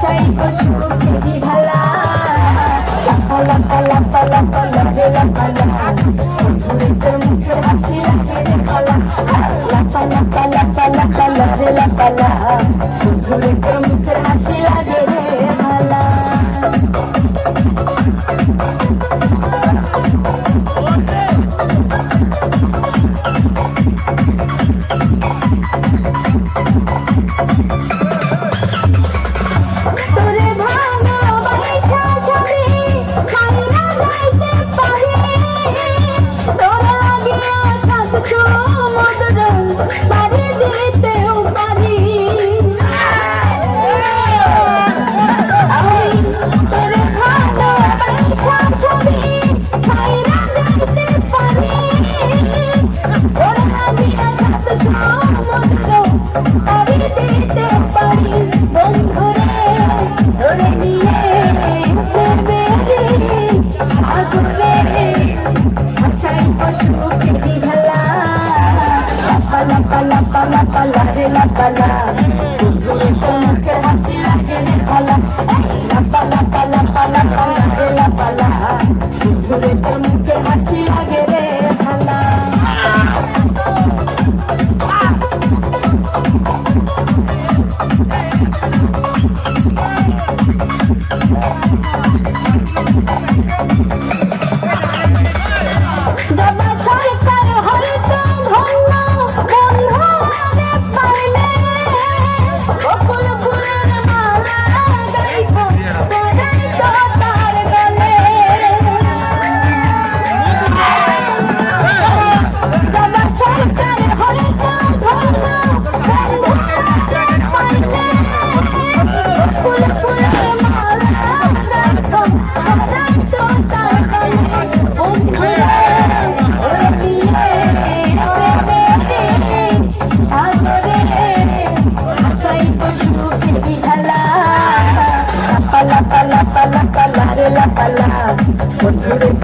ভাষাই পশু খেলি ভালা লাপা লাপা লাপা লাপা লাগে লাপা লাপা ঘুরে তোর মুখের হাসি লাগে রে কলা লাপা লাপা লাপা লাপা লাগে লাপা লাপা ঘুরে তোর মুখের হাসি লাগে রে ভালা la la la la la la la la